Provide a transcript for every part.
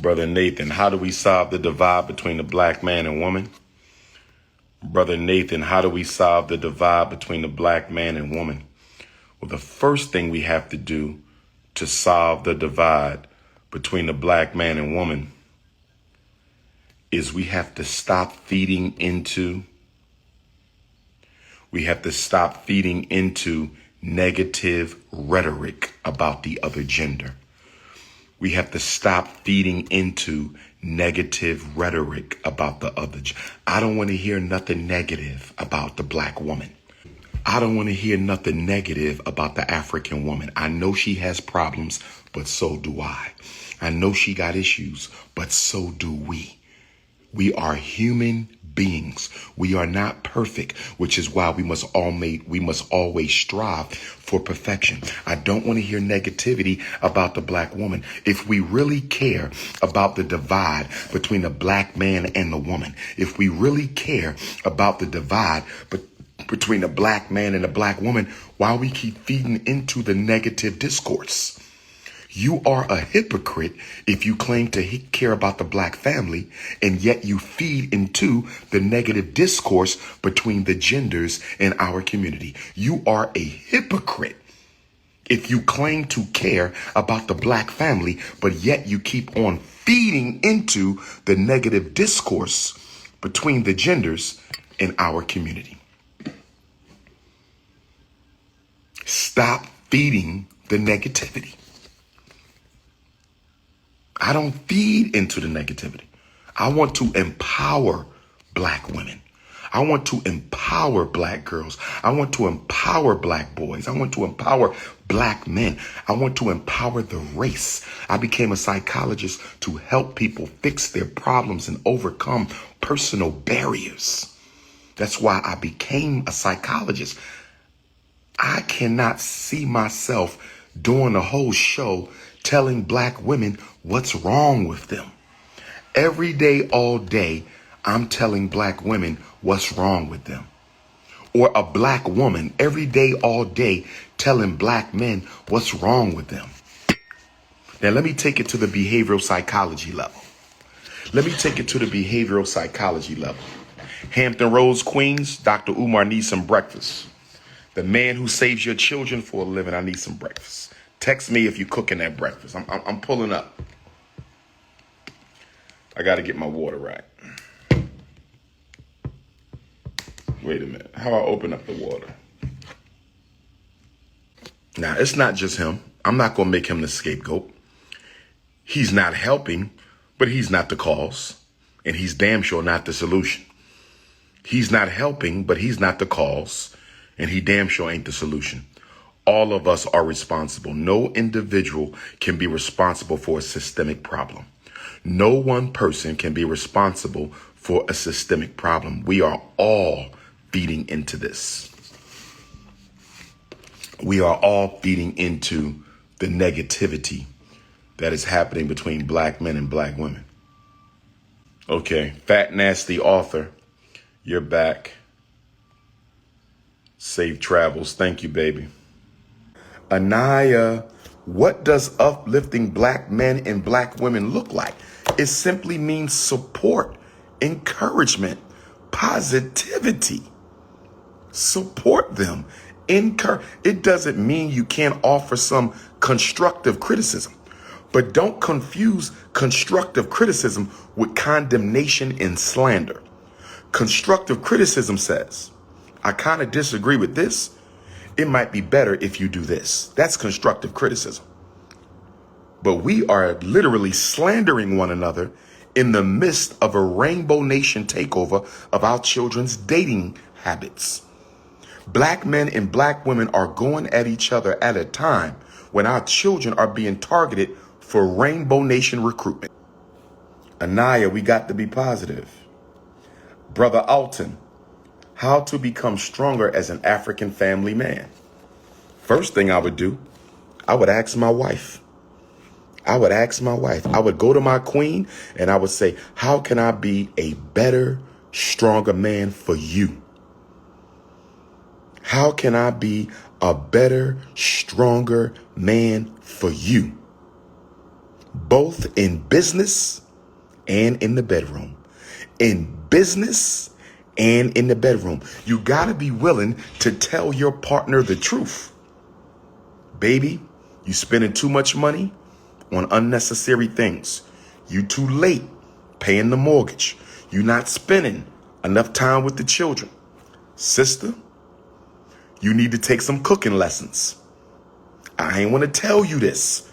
Brother Nathan, how do we solve the divide between the black man and woman? Brother Nathan, how do we solve the divide between the black man and woman? Well, the first thing we have to do to solve the divide between the black man and woman is we have to stop feeding into negative rhetoric about the other gender. We have to stop feeding into negative rhetoric about the other. I don't want to hear nothing negative about the black woman. I don't want to hear nothing negative about the African woman. I know she has problems, but so do I. I know she got issues, but so do we. We are human beings. We are not perfect, which is why we must always strive for perfection. I don't want to hear negativity about the black woman. If we really care about the divide between the black man and the woman, if we really care about the divide between the black man and the black woman, why we keep feeding into the negative discourse? You are a hypocrite if you claim to care about the black family and yet you feed into the negative discourse between the genders in our community. You are a hypocrite if you claim to care about the black family, but yet you keep on feeding into the negative discourse between the genders in our community. Stop feeding the negativity. I don't feed into the negativity. I want to empower black women. I want to empower black girls. I want to empower black boys. I want to empower black men. I want to empower the race. I became a psychologist to help people fix their problems and overcome personal barriers. That's why I became a psychologist. I cannot see myself doing a whole show telling black women what's wrong with them. Every day, all day, I'm telling black women what's wrong with them. Or a black woman every day, all day, telling black men what's wrong with them. Now, let me take it to the behavioral psychology level. Hampton Roads, Queens, Dr.UMAR needs some breakfast. The man who saves your children for a living, I need some breakfast. Text me if you're cooking that breakfast. I'm pulling up. I got to get my water right. Wait a minute. How do I open up the water? Now, it's not just him. I'm not going to make him the scapegoat. He's not helping, but he's not the cause. And he's damn sure not the solution. He's not helping, but he's not the cause. And he damn sure ain't the solution. All of us are responsible. No individual can be responsible for a systemic problem. No one person can be responsible for a systemic problem. We are all feeding into this. We are all feeding into the negativity that is happening between black men and black women. Okay, Fat Nasty Author, you're back. Safe travels. Thank you, baby. Anaya, what does uplifting black men and black women look like? It simply means support, encouragement, positivity. Support them. It doesn't mean you can't offer some constructive criticism, but don't confuse constructive criticism with condemnation and slander. Constructive criticism says, I kind of disagree with this. It might be better if you do this. That's constructive criticism. But we are literally slandering one another in the midst of a Rainbow Nation takeover of our children's dating habits. Black men and black women are going at each other at a time when our children are being targeted for Rainbow Nation recruitment. Anaya, we got to be positive. Brother Alton, how to become stronger as an African family man. First thing I would do, I would ask my wife. I would go to my queen and I would say, how can I be a better, stronger man for you? How can I be a better, stronger man for you? both in business and in the bedroom. In business and in the bedroom. You got to be willing to tell your partner the truth. Baby, you spending too much money on unnecessary things. You too late paying the mortgage. You not spending enough time with the children. Sister, you need to take some cooking lessons. I ain't want to tell you this,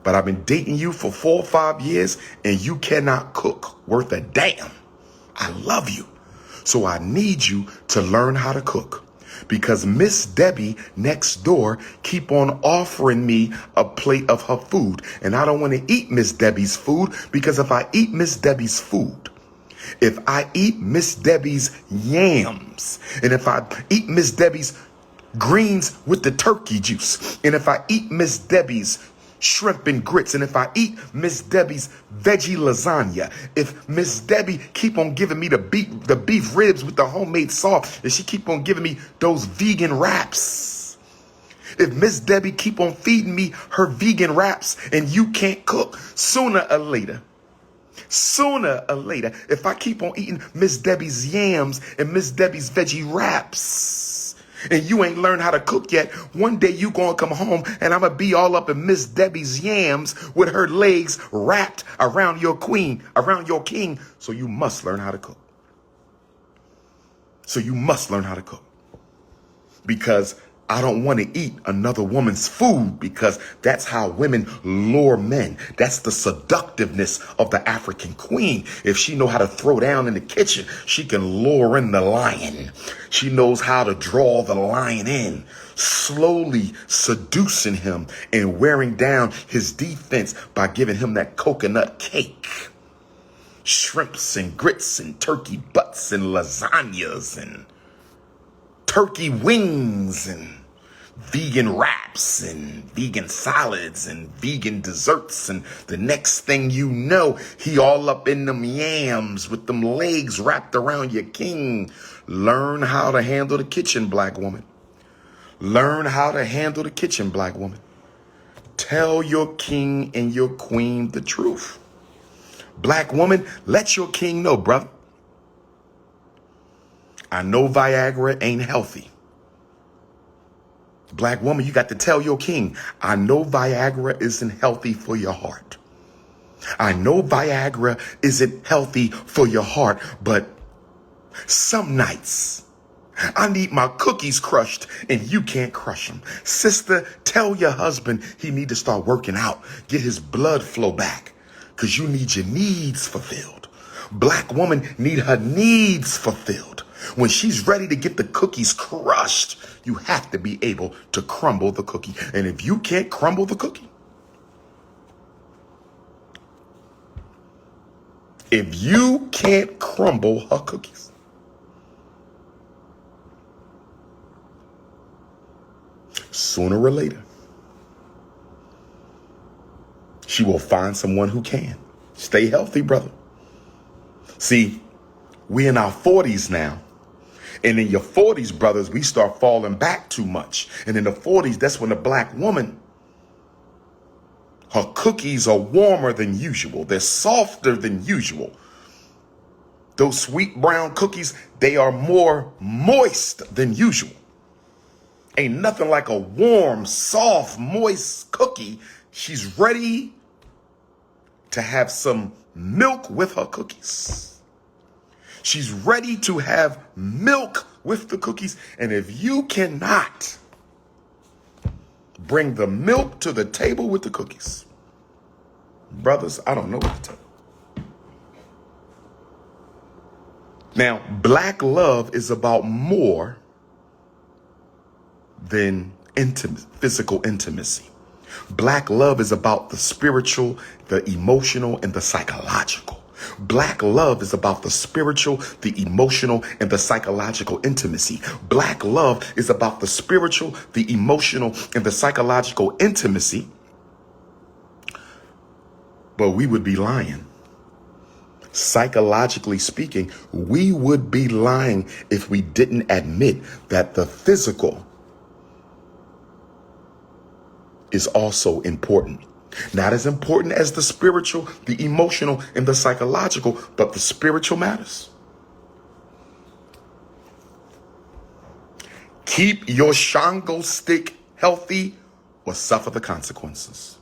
but I've been dating you for 4 or 5 years and you cannot cook worth a damn. I love you. So I need you to learn how to cook, because Miss Debbie next door keep on offering me a plate of her food. And I don't want to eat Miss Debbie's food, because if I eat Miss Debbie's food, if I eat Miss Debbie's yams, and if I eat Miss Debbie's greens with the turkey juice, and if I eat Miss Debbie's shrimp and grits, and if I eat Miss Debbie's veggie lasagna, if Miss Debbie keep on giving me the beef ribs with the homemade sauce, and she keep on giving me those vegan wraps, if Miss Debbie keep on feeding me her vegan wraps and you can't cook, sooner or later, if I keep on eating Miss Debbie's yams and Miss Debbie's veggie wraps, and you ain't learned how to cook yet, one day you gonna come home and I'm gonna be all up in Miss Debbie's yams with her legs wrapped around your queen, around your king. So you must learn how to cook. Because I don't want to eat another woman's food, because that's how women lure men. That's the seductiveness of the African queen. If she know how to throw down in the kitchen, she can lure in the lion. She knows how to draw the lion in, slowly seducing him and wearing down his defense by giving him that coconut cake, shrimps and grits and turkey butts and lasagnas and turkey wings and vegan wraps and vegan salads and vegan desserts. And the next thing you know, he all up in them yams with them legs wrapped around your king. Learn how to handle the kitchen, black woman. Learn how to handle the kitchen, black woman. Tell your king and your queen the truth. Black woman, let your king know, brother. I know Viagra ain't healthy. Black woman, you got to tell your king, I know Viagra isn't healthy for your heart. I know Viagra isn't healthy for your heart, but some nights I need my cookies crushed and you can't crush them. Sister, tell your husband he need to start working out, get his blood flow back, because you need your needs fulfilled. Black woman need her needs fulfilled. When she's ready to get the cookies crushed, you have to be able to crumble the cookie. And if you can't crumble the cookie, if you can't crumble her cookies, sooner or later, she will find someone who can. Stay healthy, brother. See, we in our 40s now. And in your 40s, brothers, we start falling back too much. And in the 40s, that's when the black woman, her cookies are warmer than usual. They're softer than usual. Those sweet brown cookies, they are more moist than usual. Ain't nothing like a warm, soft, moist cookie. She's ready to have some milk with her cookies. She's ready to have milk with the cookies. And if you cannot bring the milk to the table with the cookies, brothers, I don't know what to tell you. Now, black love is about more than physical intimacy. Black love is about the spiritual, the emotional, and the psychological. Black love is about the spiritual, the emotional, and the psychological intimacy. Black love is about the spiritual, the emotional, and the psychological intimacy. But we would be lying. Psychologically speaking, we would be lying if we didn't admit that the physical is also important. Not as important as the spiritual, the emotional, and the psychological, but the spiritual matters. Keep your Shango stick healthy or suffer the consequences.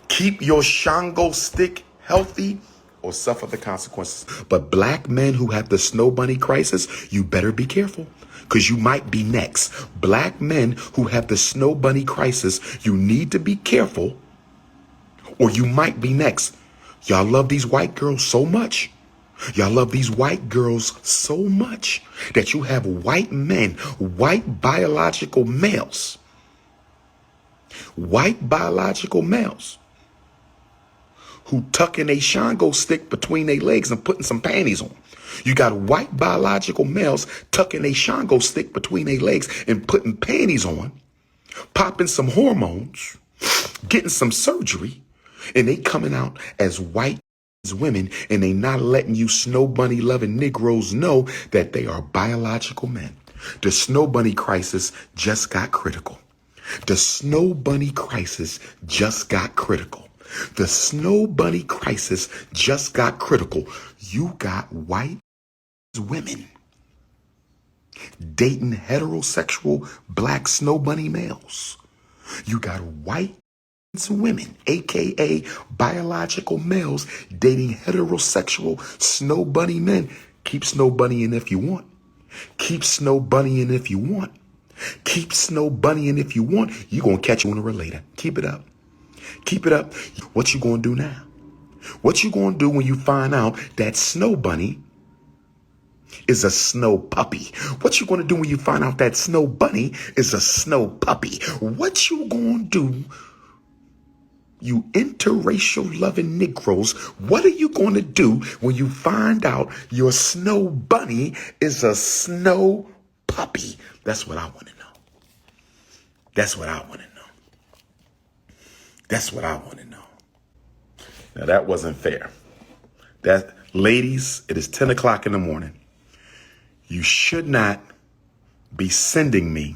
Keep your Shango stick healthy or suffer the consequences. But black men who have the snow bunny crisis, you better be careful, because you might be next. Black men who have the snow bunny crisis, you need to be careful, or you might be next. Y'all love these white girls so much. Y'all love these white girls so much that you have white men, white biological males, who tucking a Shango stick between their legs and putting some panties on. You got white biological males tucking a Shango stick between their legs and putting panties on, popping some hormones, getting some surgery, and they coming out as white women, and they not letting you snow bunny loving Negroes know that they are biological men. The snow bunny crisis just got critical. The snow bunny crisis just got critical. The snow bunny crisis just got critical. You got white women dating heterosexual black snow bunny males. You got white women, aka biological males, dating heterosexual snow bunny men. Keep snow bunnying if you want. Keep snow bunnying if you want. Keep snow bunnying if you want. You're going to catch sooner or later. Keep it up. Keep it up. What you going to do now? What you going to do when you find out that snow bunny is a snow puppy? What you going to do when you find out that snow bunny is a snow puppy? What you going to do, you interracial loving Negroes? What are you going to do when you find out your snow bunny is a snow puppy? That's what I want to know. That's what I want to know. That's what I want to know. Now that wasn't fair. Ladies, it is 10 o'clock in the morning. You should not be sending me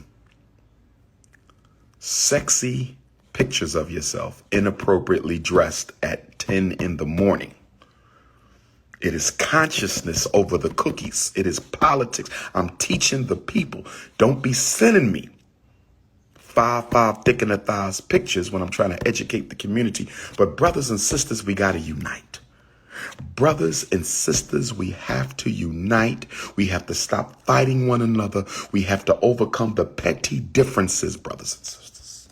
sexy pictures of yourself inappropriately dressed at 10 in the morning. It is consciousness over the cookies. It is politics. I'm teaching the people. Don't be sending me 5 thick in the thighs pictures when I'm trying to educate the community. But brothers and sisters, we got to unite. Brothers and sisters, we have to unite. We have to stop fighting one another. We have to overcome the petty differences, brothers and sisters.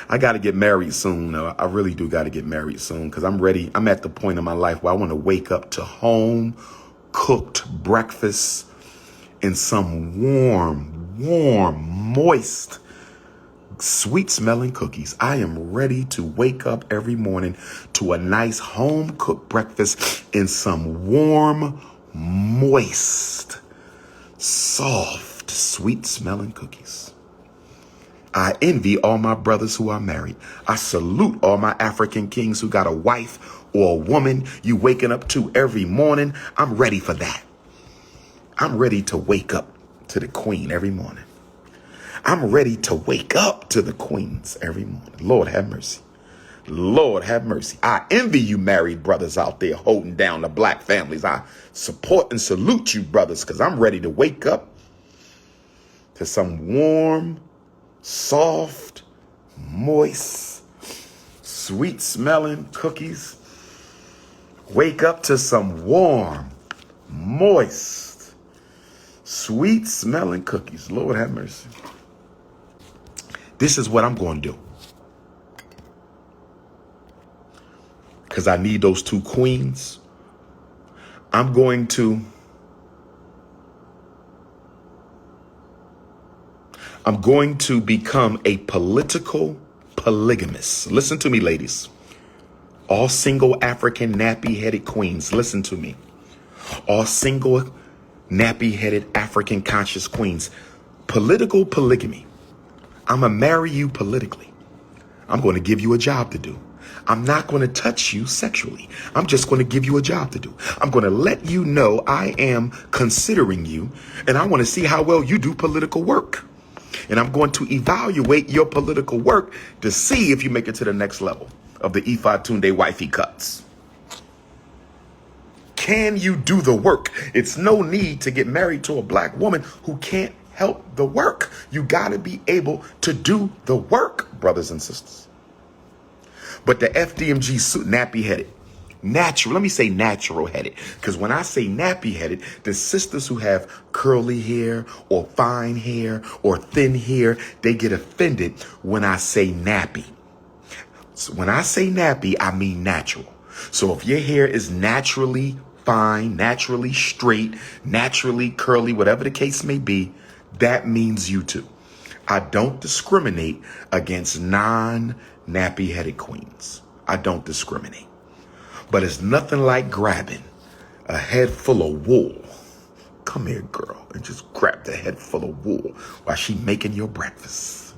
I got to get married soon. I really do got to get married soon, because I'm ready. I'm at the point in my life where I want to wake up to home cooked breakfast and some warm, moist, sweet smelling cookies. I am ready to wake up every morning to a nice home cooked breakfast and some warm, moist, soft, sweet smelling cookies. I envy all my brothers who are married. I salute all my African kings who got a wife or a woman you waking up to every morning. I'm ready for that. I'm ready to wake up to the queen every morning. I'm ready to wake up to the queens every morning. Lord have mercy. Lord have mercy. I envy you married brothers out there holding down the black families. I support and salute you brothers, because I'm ready to wake up to some warm, soft, moist, sweet smelling cookies. Wake up to some warm, moist, sweet smelling cookies. Lord have mercy. This is what I'm going to do, because I need those two queens. I'm going to become a political polygamist. Listen to me, ladies. All single African nappy-headed queens, listen to me. All single nappy-headed African conscious queens. Political polygamy. I'm going to marry you politically. I'm going to give you a job to do. I'm not going to touch you sexually. I'm just going to give you a job to do. I'm going to let you know I am considering you, and I want to see how well you do political work. And I'm going to evaluate your political work to see if you make it to the next level of the Ifatunde wifey cuts. Can you do the work? It's no need to get married to a black woman who can't help the work. You got to be able to do the work, brothers and sisters. But the FDMG suit, nappy-headed, natural, let me say natural-headed, because when I say nappy-headed, the sisters who have curly hair or fine hair or thin hair, they get offended when I say nappy. So when I say nappy, I mean natural. So if your hair is naturally fine, naturally straight, naturally curly, whatever the case may be, that means you too. I don't discriminate against non-nappy-headed queens. I don't discriminate. But it's nothing like grabbing a head full of wool. Come here, girl, and just grab the head full of wool while she making your breakfast.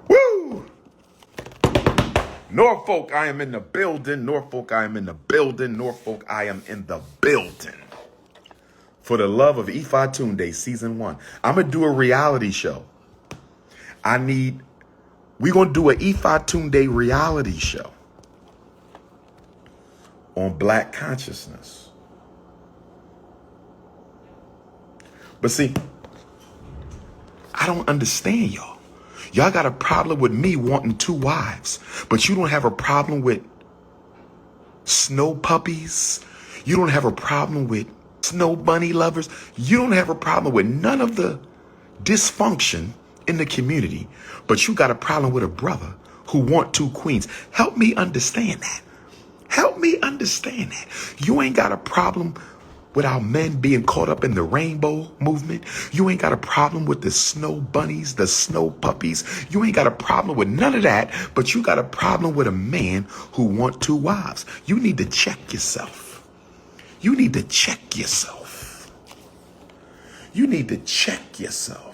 Woo! Norfolk, I am in the building. Norfolk, I am in the building. Norfolk, I am in the building. For the love of Ifatunde, season 1. I'm going to do a reality show. We're going to do an Ifatunde reality show on black consciousness. But see, I don't understand y'all. Y'all got a problem with me wanting 2 wives, but you don't have a problem with snow puppies. You don't have a problem with snow bunny lovers. You don't have a problem with none of the dysfunction in the community, but you got a problem with a brother who want 2 queens. Help me understand that. Help me understand that. You ain't got a problem with our men being caught up in the rainbow movement. You ain't got a problem with the snow bunnies, the snow puppies. You ain't got a problem with none of that, but you got a problem with a man who want 2 wives. You need to check yourself. You need to check yourself. You need to check yourself.